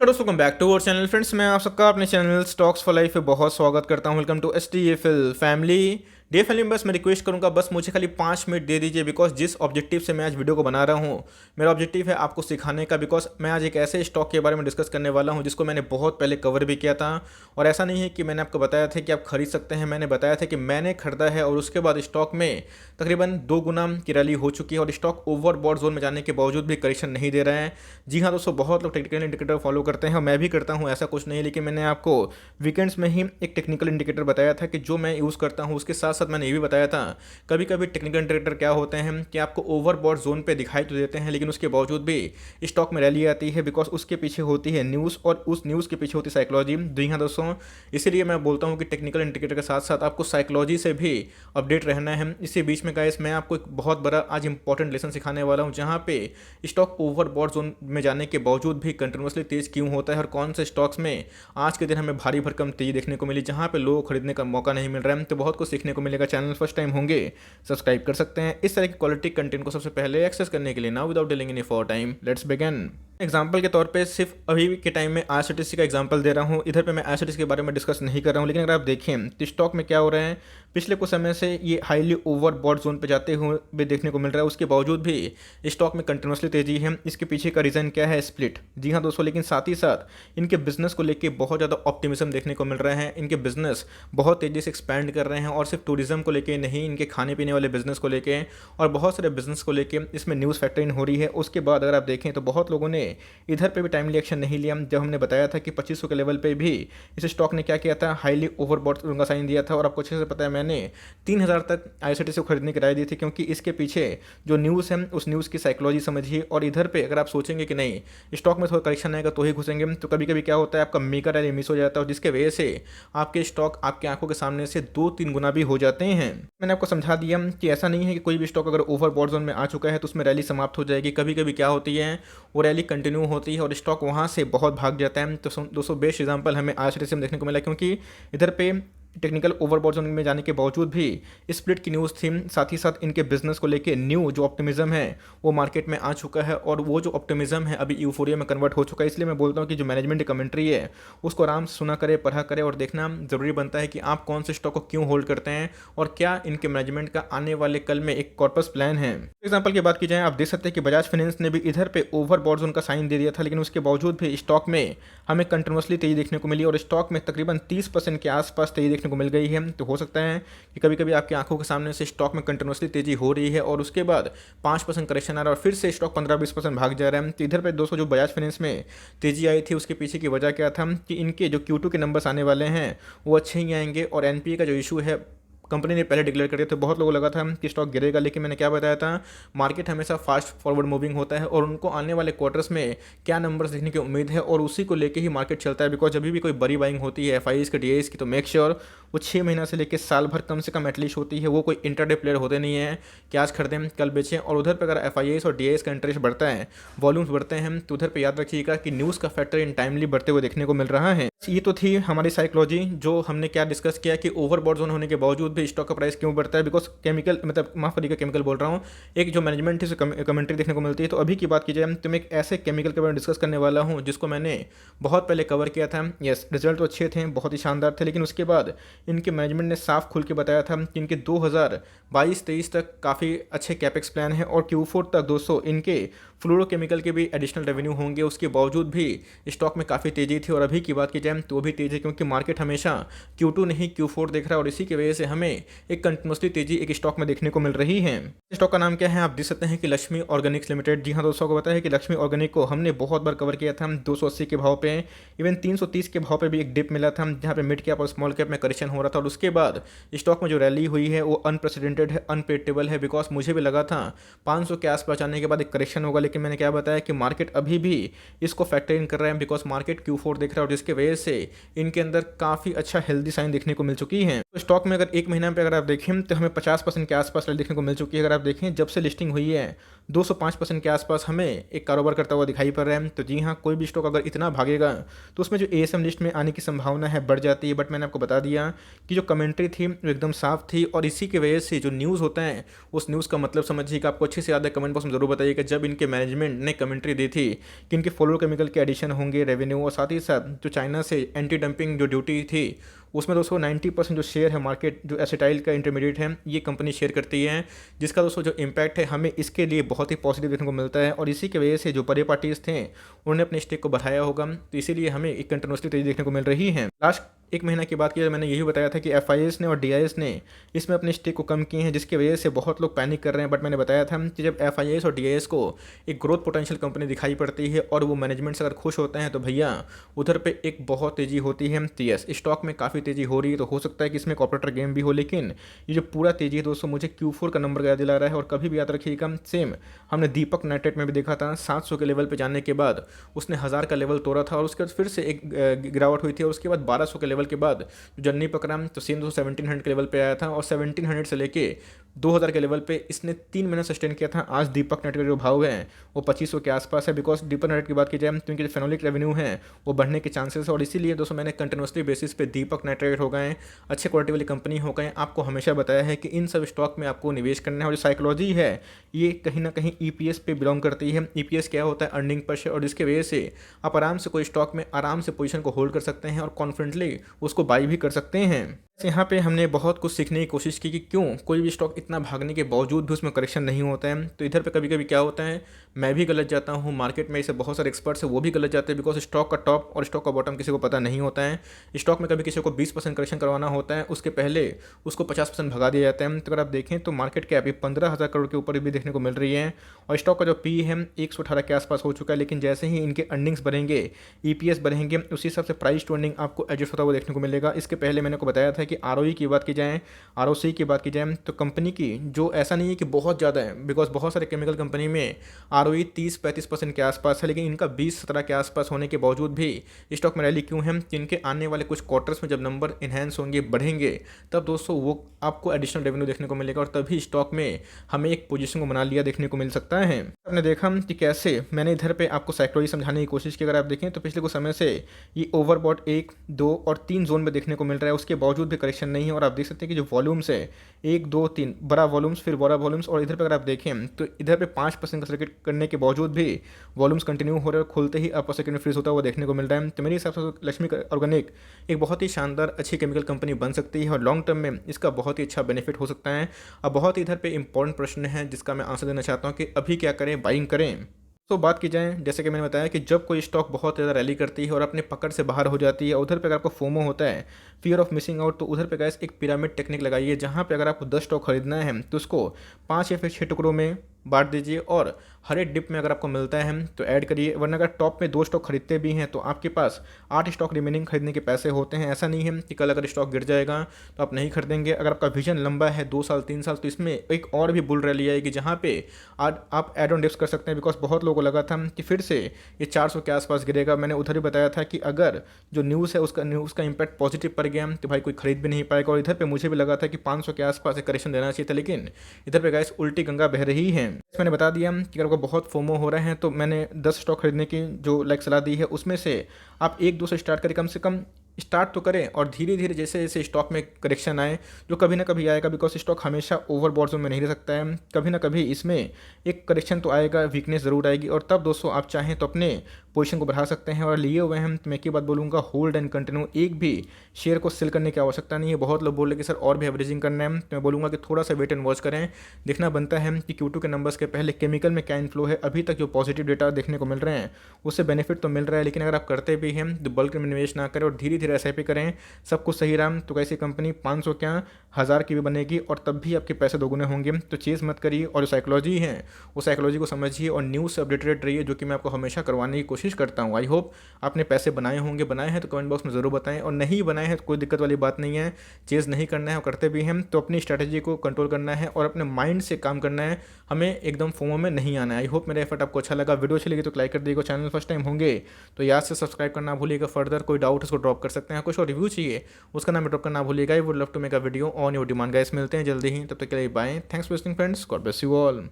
Welcome back to our channel friends. मैं आप सबका अपने चैनल स्टॉक्स फॉर लाइफ पे बहुत स्वागत करता हूं। Welcome to STFL family. The family में बस मैं रिक्वेस्ट करूंगा, बस मुझे खाली 5 मिनट दे दीजिए, बिकॉज जिस ऑब्जेक्टिव से मैं आज वीडियो को बना रहा हूं, मेरा ऑब्जेक्टिव है आपको सिखाने का। बिकॉज मैं आज एक ऐसे स्टॉक के बारे में डिस्कस करने वाला हूं जिसको मैंने बहुत पहले कवर भी किया था। और ऐसा नहीं है कि मैंने आपको बताया था कि आप खरीद सकते हैं, मैंने बताया था कि मैंने खरीदा है और उसके बाद स्टॉक में तकरीबन 2 गुना की रैली हो चुकी है और स्टॉक ओवरबॉट जोन में जाने के बावजूद भी करेक्शन नहीं दे रहे हैं। जी हाँ दोस्तों, बहुत लोग टेक्निकल इंडिकेटर फॉलो करते हैं और मैं भी करता हूँ, ऐसा कुछ नहीं। लेकिन मैंने आपको वीकेंड्स में ही एक टेक्निकल इंडिकेटर बताया था कि जो मैं यूज़ करता हूँ, उसके साथ साथ मैंने ये भी बताया था कभी कभी टेक्निकल इंडिकेटर क्या होते हैं कि आपको ओवरबॉट जोन पे दिखाई तो देते हैं, लेकिन उसके बावजूद भी स्टॉक में रैली आती है। बिकॉज उसके पीछे होती है न्यूज़ और उस न्यूज़ के पीछे होती है साइकोलॉजी। जी हाँ दोस्तों, इसीलिए मैं बोलता हूँ कि टेक्निकल इंडिकेटर के साथ साथ आपको साइकोलॉजी से भी अपडेट रहना है। इसी बीच में गाइस, मैं आपको एक बहुत बड़ा आज इंपॉर्टेंट लेसन सिखाने वाला हूँ, जहाँ पे स्टॉक ओवरबॉट जोन में जाने के बावजूद भी कंटिन्यूसली तेज क्यों होता है और कौन से स्टॉक्स में आज के दिन हमें भारी भरकम तेजी देखने को मिली, जहाँ पे लोगों को खरीदने का मौका नहीं मिल रहा है। तो बहुत कुछ सीखने को मिलेगा। चैनल फर्स्ट टाइम होंगे, सब्सक्राइब कर सकते हैं। इस तरह की क्वालिटी कंटेंट को सबसे पहले एक्सेस करने के लिए now without delaying any for time, let's begin. Example के तौर पे सिर्फ अभी के टाइम में आईआरसीटीसी का एग्जांपल दे रहा हूँ। इधर पे मैं आईआरसीटीसी के बारे में डिस्कस नहीं कर रहा हूँ, लेकिन अगर आप देखें तो स्टॉक में क्या हो रहा है, पिछले कुछ समय से ये हाईली ओवरबॉट जोन पे जाते हुए भी देखने को मिल रहा है। उसके बावजूद भी स्टॉक में कंटिन्यूसली तेजी है। इसके पीछे का रीज़न क्या है? स्प्लिट। जी हाँ दोस्तों, लेकिन साथ ही साथ इनके बिजनेस को लेकर बहुत ज़्यादा ऑप्टिमिज्म देखने को मिल रहा है। इनके बिजनेस बहुत तेज़ी से एक्सपैंड कर रहे हैं और सिर्फ टूरिज्म को लेकर नहीं, इनके खाने पीने वाले बिजनेस को लेकर और बहुत सारे बिजनेस को लेकर इसमें न्यूज़ फैक्टर इन हो रही है। उसके बाद अगर आप देखें तो बहुत लोगों ने इधर पे भी टाइमली एक्शन नहीं लिया। जब हमने बताया था कि 2500 के लेवल पे भी इस स्टॉक ने क्या किया था, हाईली ओवरबॉट का साइन दिया था। और आपको अच्छे से पता है, मैंने 3000 तक आईआरसीटीसी को खरीदने की राय दी थी, क्योंकि इसके पीछे जो न्यूज़ है उस न्यूज़ की साइकोलॉजी समझिए। और इधर पे अगर आप सोचेंगे कि नहीं, स्टॉक में थोड़ा करेक्शन आएगा तो ही घुसेंगे, तो कभी कभी क्या होता है, आपका मेगा रैली मिस हो जाता है, जिसके वजह से आपके स्टॉक आपकी आंखों के सामने से 2-3 गुना भी हो जाते हैं। मैंने आपको समझा दिया कि ऐसा नहीं है कि कोई भी स्टॉक अगर ओवरबॉट जोन में आ चुका है तो उसमें रैली समाप्त हो जाएगी। कभी कभी क्या होती है, वो रैली कंटिन्यू होती है और स्टॉक वहाँ से बहुत भाग जाता है। तो दोस्तों, बेस्ट एग्जांपल हमें आईआरसीटीसी में देखने को मिला, क्योंकि इधर पे टेक्निकल ओवरबॉट जोन में जाने के बावजूद भी स्प्लिट की न्यूज़ थी। साथ ही साथ इनके बिजनेस को लेके न्यू जो ऑप्टिमिज्म है वो मार्केट में आ चुका है और वो जो ऑप्टिमिज्म है अभी यूफोरिया में कन्वर्ट हो चुका है। इसलिए मैं बोलता हूँ कि जो मैनेजमेंट की कमेंट्री है उसको आराम से सुना करे, पढ़ा करे और देखना जरूरी बनता है कि आप कौन से स्टॉक को क्यों होल्ड करते हैं और क्या इनके मैनेजमेंट का आने वाले कल में एक कॉर्पस प्लान है। एग्जाम्पल की बात की जाए, आप देख सकते हैं कि बजाज फाइनेंस ने भी इधर पे ओवरबॉट जोन का साइन दे दिया था, लेकिन उसके बावजूद भी स्टॉक में हमें कंटिन्यूसली तेजी देखने को मिली और स्टॉक में तकरीबन 30% के आसपास तेजी देखने को मिल गई है। तो हो सकता है कि कभी कभी आपकी आंखों के सामने से स्टॉक में कंटिन्यूसली तेजी हो रही है और उसके बाद 5% करेक्शन आ रहा है और फिर से स्टॉक 15-20% भाग जा रहा है। तो इधर पे दोस्तों, जो बजाज फाइनेंस में तेजी आई थी उसके पीछे की वजह क्या था कि इनके जो Q2 के नंबर्स आने वाले हैं वो अच्छे ही आएंगे और एनपीए का जो इशू है कंपनी ने पहले डिक्लेयर कर दिया। तो बहुत लोगों को लगा था कि स्टॉक गिरेगा, लेकिन मैंने क्या बताया था, मार्केट हमेशा फास्ट फॉरवर्ड मूविंग होता है और उनको आने वाले क्वार्टर्स में क्या नंबर्स देखने की उम्मीद है और उसी को लेके ही मार्केट चलता है। बिकॉज जब भी कोई बड़ी बाइंग होती है एफआईएस की, डीआईएस की, तो मेक श्योर वो 6 महीना से लेकर साल भर कम से कम एटलीस्ट होती है। वो कोई इंटरडे प्लेयर होते नहीं है कि आज खरीदें कल बेचें। और उधर पर अगर एफआईएस और डीआईएस का इंटरेस्ट बढ़ता है, वॉल्यूम्स बढ़ते हैं, तो उधर पर याद रखिएगा कि न्यूज़ का फैक्टर इन टाइमली बढ़ते हुए देखने को मिल रहा है। ये तो थी हमारी साइकोलॉजी, जो हमने क्या डिस्कस किया कि ओवरबॉट जोन होने के बावजूद भी स्टॉक का प्राइस क्यों बढ़ता है। बिकॉज केमिकल, मतलब माफ करिएगा, केमिकल बोल रहा हूँ, एक जो मैनेजमेंट है कमेंट्री देखने को मिलती है। तो अभी की बात की जाए तो मैं एक ऐसे केमिकल के बारे में डिस्कस करने वाला हूँ जिसको मैंने बहुत पहले कवर किया था। यस, रिजल्ट तो अच्छे थे, बहुत ही शानदार थे, लेकिन उसके बाद इनके मैनेजमेंट ने साफ खुल के बताया था कि इनके 2022-23 तक काफ़ी अच्छे कैपेक्स प्लान है और Q4 तक दोस्तों इनके फ्लोरोकेमिकल के भी एडिशनल रेवेन्यू होंगे। उसके बावजूद भी स्टॉक में काफ़ी तेजी थी और अभी की बात की जाए तो भी तेज़ी है, क्योंकि मार्केट हमेशा Q2 नहीं Q4 देख रहा है और इसी की वजह से हमें एक कंटिन्यूसली तेजी एक स्टॉक में देखने को मिल रही है। स्टॉक का नाम क्या है? आप देख सकते हैं कि लक्ष्मी ऑर्गेनिक्स लिमिटेड। जी हाँ दोस्तों, को पता है कि लक्ष्मी ऑर्गेनिक को हमने बहुत बार कवर किया था 280 के भाव पे, इवन 330 के भाव पे भी एक डिप मिला था, जहाँ पे मिड कैप और स्मॉल कैप में करेक्शन हो रहा था। और उसके बाद स्टॉक में जो रैली हुई है वो अनप्रेसिडेंटेड है, अनप्रेडिक्टेबल है। बिकॉज मुझे भी लगा था 500 के आसपास आने के बाद एक करेक्शन होगा, लेकिन मैंने क्या बताया कि मार्केट अभी भी इसको फैक्टर इन कर रहा है। बिकॉज मार्केट Q4 देख रहा है और जिसके वजह से इनके अंदर काफ़ी अच्छा हेल्दी साइन देखने को मिल चुकी है। तो स्टॉक में अगर एक महीना पे अगर आप देखें तो हमें 50% के आसपास रैली देखने को मिल चुकी है। अगर आप देखें जब से लिस्टिंग हुई है 205% के आसपास हमें एक कारोबार करता हुआ दिखाई पड़ रहा है। तो जी हाँ, कोई भी स्टॉक अगर इतना भागेगा तो उसमें जो एएसएम लिस्ट में आने की संभावना है बढ़ जाती है। बट मैंने आपको बता दिया कि जो कमेंट्री थी वो एकदम साफ थी और इसी की वजह से जो न्यूज़ होता है उस न्यूज़ का मतलब समझिए कि आपको अच्छे से याद है, कमेंट बॉक्स में जरूर बताइएगा। जब इनके मैनेजमेंट ने कमेंट्री दी थी कि इनके फ्लोरोकेमिकल के एडिशन होंगे रेवेन्यू, और साथ ही साथ जो चाइना से एंटी डंपिंग जो ड्यूटी थी उसमें दोस्तों 90% जो शेयर है मार्केट जो एसिटाइल का इंटरमीडिएट है ये कंपनी शेयर करती है, जिसका दोस्तों जो इम्पैक्ट है हमें इसके लिए बहुत ही पॉजिटिव देखने को मिलता है। और इसी की वजह से जो बड़े पार्टीज थे उन्होंने अपने स्टेक को बढ़ाया होगा, तो इसीलिए हमें एक कंटिन्यूसली तेजी देखने को मिल रही है। लास्ट एक महीना की बात की मैंने यही बताया था कि FIS ने और DIS ने इसमें अपने स्टेक को कम किए हैं, जिसकी वजह से बहुत लोग पैनिक कर रहे हैं। बट मैंने बताया था कि जब FIS और DIS को एक ग्रोथ पोटेंशियल कंपनी दिखाई पड़ती है और वो मैनेजमेंट से अगर खुश होते हैं तो भैया उधर पे एक बहुत तेज़ी होती है। तो यस, स्टॉक में काफ़ी तेज़ी हो रही है, तो हो सकता है कि इसमें कॉर्पोरेटर गेम भी हो, लेकिन ये जो पूरा तेज़ी है दोस्तों मुझे Q4 का नंबर याद दिला रहा है। और कभी भी याद रखिएगा, सेम हमने दीपक नाइट्रेट में भी देखा था, 700 के लेवल पर जाने के बाद उसने 1000 का लेवल तोड़ा था और उसके बाद फिर से एक गिरावट हुई थी, और उसके बाद 1200 के लेवल के बाद जब नहीं पकड़ा तो सेम 1700 के लेवल पे आया था, और 1700 से लेके 2000 के लेवल पे इसने 3 महीने सस्टेन किया था। आज दीपक नाइट्रेट का जो भाव है वो 2500 के आसपास है, बिकॉज दीपक नाइट्रेट की बात की जाए तो इनके जो फेनोलिक रेवेन्यू है वो बढ़ने के चांसेस है। और इसीलिए दोस्तों मैंने कंटिन्यूसली बेसिस पे दीपक नाइट्रेट हो गए, अच्छे क्वालिटी वाली कंपनी हो गए, आपको हमेशा बताया है कि इन सब स्टॉक में आपको निवेश करना है। और जो साइकोलॉजी है ये कहीं ना कहीं EPS पे बिलोंग करती है। EPS क्या होता है? अर्निंग पर शेयर, और जिसकी वजह से आप आराम से कोई स्टॉक में आराम से पोजीशन को होल्ड कर सकते हैं और कॉन्फिडेंटली उसको बाई भी कर सकते हैं। यहाँ पे हमने बहुत कुछ सीखने की कोशिश की कि क्यों कोई भी स्टॉक इतना भागने के बावजूद भी उसमें करेक्शन नहीं होता है। तो इधर पे कभी कभी क्या होता है, मैं भी गलत जाता हूँ, मार्केट में ऐसे बहुत सारे एक्सपर्ट्स हैं वो भी गलत जाते हैं, बिकॉज स्टॉक का टॉप और स्टॉक का बॉटम किसी को पता नहीं होता है। स्टॉक में कभी किसी को 20% करेक्शन करवाना होता है, उसके पहले उसको 50% भगा दिया जाता है। तो अगर आप देखें तो मार्केट कैप अभी 15,000 करोड़ के ऊपर भी देखने को मिल रही है, और स्टॉक का जो पी है 118 के आसपास हो चुका है। लेकिन जैसे ही इनके अर्निंग्स बढ़ेंगे, EPS बढ़ेंगे, उसी हिसाब से प्राइस टू अर्निंग आपको एडजस्ट होता हुआ देखने को मिलेगा। इसके पहले मैंने को बताया था कि ROE की बात की जाए, ROC की बात की जाए तो कंपनी की जो ऐसा नहीं है कि बहुत ज़्यादा है, बिकॉज बहुत सारे केमिकल कंपनी में ROE 30-35% के आसपास है, लेकिन इनका 20-17 के आसपास होने के बावजूद भी स्टॉक में रैली क्यों है? कि इनके आने वाले कुछ क्वार्टर्स में जब नंबर इन्हेंस होंगे, बढ़ेंगे, तब दोस्तों वो आपको एडिशनल रेवेन्यू देखने को मिलेगा, और तभी स्टॉक में हमें एक पोजीशन को बना लिया देखने को मिल सकता है। आपने देखा कि कैसे मैंने इधर पे आपको साइकोलॉजी समझाने की कोशिश की। अगर आप देखें तो पिछले कुछ समय से ये ओवरबॉट 1, 2 और 3 जोन में देखने को मिल रहा है, उसके बावजूद भी करेक्शन नहीं है। और आप देख सकते हैं कि जो वॉल्यूम्स है 1, 2, 3 बड़ा वॉल्यूम्स, फिर बड़ा वॉल्यूम्स, और इधर पे अगर आप देखें तो इधर पे 5% का सर्किट करने के बावजूद भी वॉल्यूम्स कंटिन्यू हो रहे हैं, खुलते ही अपर सेकेंड फ्रीज होता हुआ देखने को मिल रहा है। तो मेरे हिसाब से लक्ष्मी ऑर्गेनिक एक बहुत ही शानदार अच्छी केमिकल कंपनी बन सकती है, और लॉन्ग टर्म में इसका बहुत ही अच्छा बेनिफिट हो सकता है। अब बहुत ही इधर पे इंपॉर्टेंट प्रश्न है जिसका मैं आंसर देना चाहता हूँ कि अभी क्या करें, बाइंग करें। तो बात की जाए, जैसे कि मैंने बताया कि जब कोई स्टॉक बहुत ज़्यादा रैली करती है और अपने पकड़ से बाहर हो जाती है, उधर पे अगर आपको फोमो होता है, फियर ऑफ मिसिंग आउट, तो उधर पे गाइस एक पिरामिड टेक्निक लगाइए, जहाँ पे अगर आपको 10 स्टॉक खरीदना है तो उसको 5 या फिर 6 टुकड़ों में बांट दीजिए, और हर एक डिप में अगर आपको मिलता है तो ऐड करिए। वरना अगर टॉप में 2 स्टॉक खरीदते भी हैं तो आपके पास 8 स्टॉक रिमेनिंग खरीदने के पैसे होते हैं। ऐसा नहीं है कि कल अगर स्टॉक गिर जाएगा तो आप नहीं खरीदेंगे। अगर आपका विजन लंबा है 2 साल 3 साल, तो इसमें एक और भी बुल रैली आएगी जहाँ पे आज आप एड ऑन डिप्स कर सकते हैं। बिकॉज बहुत लोगों को लगा था कि फिर से ये 400 के आसपास गिरेगा। मैंने उधर ही बताया था कि अगर जो न्यूज़ है उसका इंपैक्ट पॉजिटिव पड़ गया तो भाई कोई खरीद भी नहीं पाएगा। और इधर पे मुझे भी लगा था कि 500 के आसपास एक करेक्शन देना चाहिए था, लेकिन इधर पे गाइस उल्टी गंगा बह रही है। मैंने बता दिया कि अगर आपको बहुत फोमो हो रहे हैं तो मैंने 10 स्टॉक खरीदने की जो सलाह दी है, उसमें से आप 1-2 से स्टार्ट करें, कम से कम स्टार्ट तो करें, और धीरे धीरे जैसे जैसे स्टॉक में करेक्शन आए, जो कभी ना कभी आएगा, बिकॉज स्टॉक हमेशा ओवरबॉट जोन में नहीं रह सकता है, कभी ना कभी इसमें एक करेक्शन तो आएगा, वीकनेस ज़रूर आएगी, और तब दोस्तों आप चाहें तो अपने पोजीशन को बढ़ा सकते हैं। और लिए हुए हैं तो मैं एक ही बात बोलूँगा, होल्ड एंड कंटिन्यू, एक भी शेयर को सेल करने की आवश्यकता नहीं है। बहुत लोग बोल रहे कि सर और भी एवरेजिंग करना है, तो मैं बोलूँगा कि थोड़ा सा वेट एंड वॉच करें। देखना बनता है कि Q2 के नंबर्स के पहले केमिकल में क्या इनफ्लो है। अभी तक जो पॉजिटिव डेटा देखने को मिल रहे हैं उससे बेनिफिट तो मिल रहा है, लेकिन अगर आप करते भी हैं तो बल्क में निवेश ना करें और धीरे धीरे SIP करें। सब कुछ सही रहा तो कैसी कंपनी 500 क्या 1000 की भी बनेगी, और तब भी आपके पैसे दोगुने होंगे। तो चेज़ मत करिए, और जो साइकोलॉजी है वो साइकोलॉजी को समझिए और न्यूज़ से अपडेटेड रहिए, जो कि मैं आपको हमेशा करवाने की कोशिश करता हूँ। आई होप आपने पैसे बनाए होंगे, बनाए हैं तो कमेंट बॉक्स में ज़रूर बताएं, और नहीं बनाए हैं तो कोई दिक्कत वाली बात नहीं है। चेज़ नहीं करना है और करते भी हैं तो अपनी स्ट्रैटेजी को कंट्रोल करना है और अपने माइंड से काम करना है, हमें एकदम फोमो में नहीं आना है। आई होप मेरा एफर्ट आपको अच्छा लगा। वीडियो अच्छी लगी तो लाइक कर दीजिएगा, चैनल फर्स्ट टाइम होंगे तो याद से सब्सक्राइब करना भूलिएगा। फर्दर कोई डाउट उसको ड्रॉप कर सकते हैं, कुछ और रिव्यू चाहिए उसका नाम ड्रॉप करना भूलिएगा। I would love to make a video on your demand. Guys मिलते हैं जल्दी ही, तब तक के लिए bye. Thanks for listening friends, God bless you all.